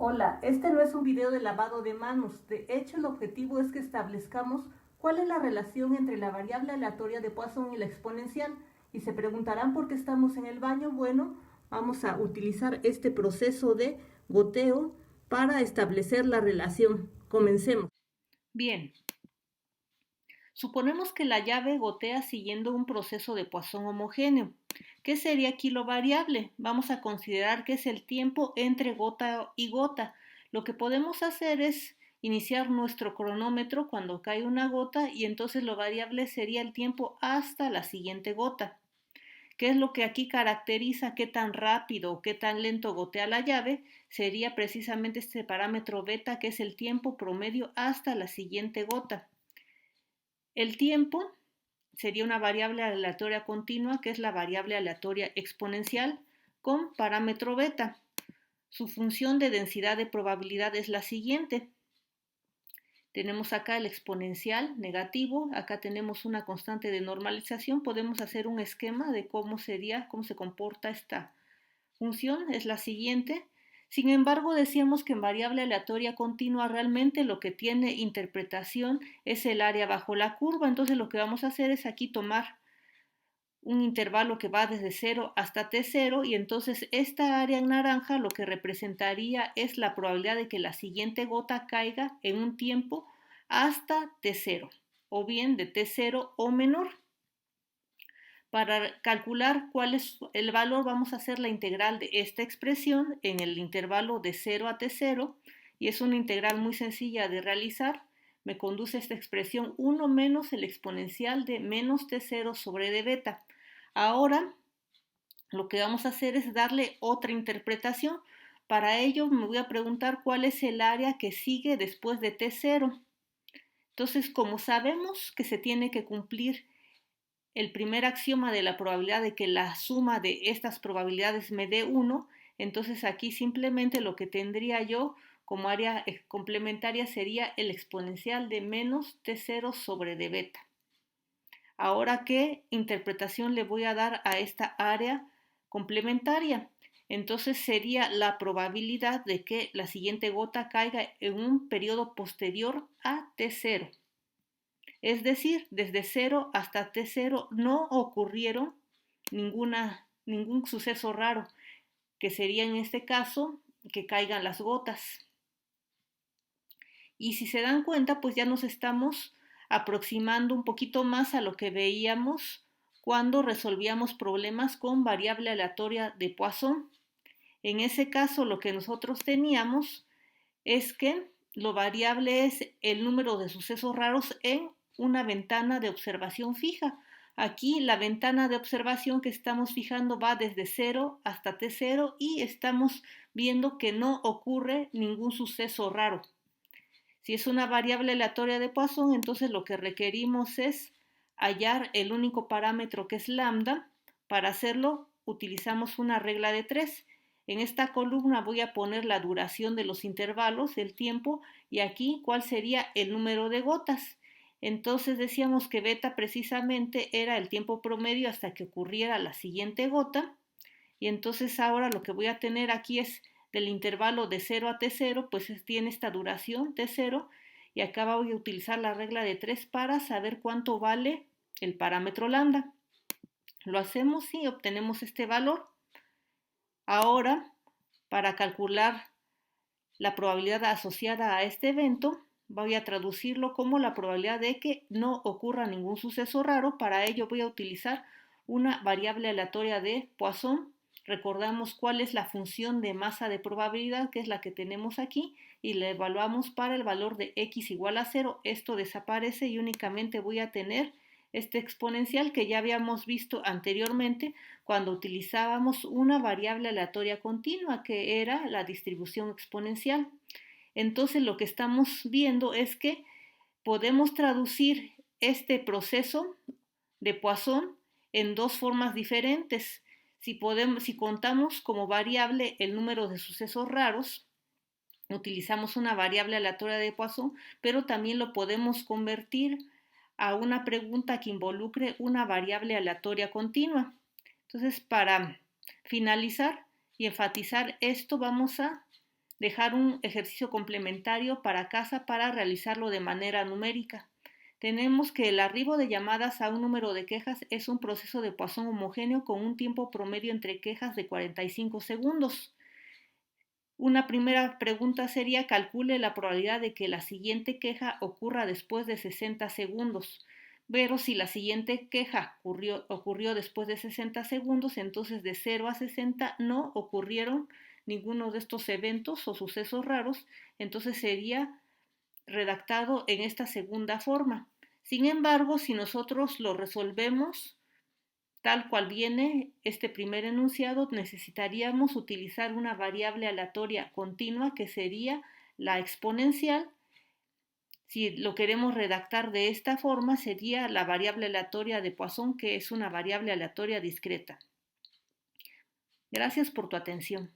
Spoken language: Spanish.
Hola, este no es un video de lavado de manos. De hecho, el objetivo es que establezcamos cuál es la relación entre la variable aleatoria de Poisson y la exponencial. Y se preguntarán por qué estamos en el baño. Bueno, vamos a utilizar este proceso de goteo para establecer la relación. Comencemos. Bien, suponemos que la llave gotea siguiendo un proceso de Poisson homogéneo. ¿Qué sería aquí lo variable? Vamos a considerar que es el tiempo entre gota y gota. Lo que podemos hacer es iniciar nuestro cronómetro cuando cae una gota y entonces lo variable sería el tiempo hasta la siguiente gota. ¿Qué es lo que aquí caracteriza qué tan rápido o qué tan lento gotea la llave? Sería precisamente este parámetro beta, que es el tiempo promedio hasta la siguiente gota. El tiempo sería una variable aleatoria continua, que es la variable aleatoria exponencial, con parámetro beta. Su función de densidad de probabilidad es la siguiente. Tenemos acá el exponencial negativo, acá tenemos una constante de normalización. Podemos hacer un esquema de cómo se comporta esta función. Es la siguiente. Sin embargo, decíamos que en variable aleatoria continua realmente lo que tiene interpretación es el área bajo la curva. Entonces lo que vamos a hacer es aquí tomar un intervalo que va desde 0 hasta T0 y entonces esta área en naranja lo que representaría es la probabilidad de que la siguiente gota caiga en un tiempo hasta T0 o bien de T0 o menor. Para calcular cuál es el valor vamos a hacer la integral de esta expresión en el intervalo de 0 a T0 y es una integral muy sencilla de realizar. Me conduce a esta expresión 1 menos el exponencial de menos T0 sobre d beta. Ahora lo que vamos a hacer es darle otra interpretación. Para ello me voy a preguntar cuál es el área que sigue después de T0. Entonces, como sabemos que se tiene que cumplir el primer axioma de la probabilidad de que la suma de estas probabilidades me dé 1, entonces aquí simplemente lo que tendría yo como área complementaria sería el exponencial de menos T0 sobre d beta. Ahora, ¿qué interpretación le voy a dar a esta área complementaria? Entonces sería la probabilidad de que la siguiente gota caiga en un periodo posterior a T0. Es decir, desde 0 hasta T0 no ocurrieron ningún suceso raro, que sería en este caso que caigan las gotas. Y si se dan cuenta, pues ya nos estamos aproximando un poquito más a lo que veíamos cuando resolvíamos problemas con variable aleatoria de Poisson. En ese caso, lo que nosotros teníamos es que lo variable es el número de sucesos raros en una ventana de observación fija. Aquí la ventana de observación que estamos fijando va desde 0 hasta T0 y estamos viendo que no ocurre ningún suceso raro. Si es una variable aleatoria de Poisson, entonces lo que requerimos es hallar el único parámetro que es lambda. Para hacerlo utilizamos una regla de 3. En esta columna voy a poner la duración de los intervalos, el tiempo, y aquí cuál sería el número de gotas. Entonces decíamos que beta precisamente era el tiempo promedio hasta que ocurriera la siguiente gota. Y entonces ahora lo que voy a tener aquí es del intervalo de 0 a T0, pues tiene esta duración T0 y acá voy a utilizar la regla de 3 para saber cuánto vale el parámetro lambda. Lo hacemos y obtenemos este valor. Ahora, para calcular la probabilidad asociada a este evento, voy a traducirlo como la probabilidad de que no ocurra ningún suceso raro. Para ello voy a utilizar una variable aleatoria de Poisson. Recordamos cuál es la función de masa de probabilidad, que es la que tenemos aquí, y la evaluamos para el valor de x igual a 0. Esto desaparece y únicamente voy a tener este exponencial que ya habíamos visto anteriormente cuando utilizábamos una variable aleatoria continua, que era la distribución exponencial. Entonces lo que estamos viendo es que podemos traducir este proceso de Poisson en dos formas diferentes. Si contamos como variable el número de sucesos raros, utilizamos una variable aleatoria de Poisson, pero también lo podemos convertir a una pregunta que involucre una variable aleatoria continua. Entonces, para finalizar y enfatizar esto, vamos a dejar un ejercicio complementario para casa para realizarlo de manera numérica. Tenemos que el arribo de llamadas a un número de quejas es un proceso de Poisson homogéneo con un tiempo promedio entre quejas de 45 segundos. Una primera pregunta sería: calcule la probabilidad de que la siguiente queja ocurra después de 60 segundos. Pero si la siguiente queja ocurrió después de 60 segundos, entonces de 0 a 60 no ocurrieron ninguno de estos eventos o sucesos raros, entonces sería redactado en esta segunda forma. Sin embargo, si nosotros lo resolvemos tal cual viene este primer enunciado, necesitaríamos utilizar una variable aleatoria continua que sería la exponencial. Si lo queremos redactar de esta forma, sería la variable aleatoria de Poisson, que es una variable aleatoria discreta. Gracias por tu atención.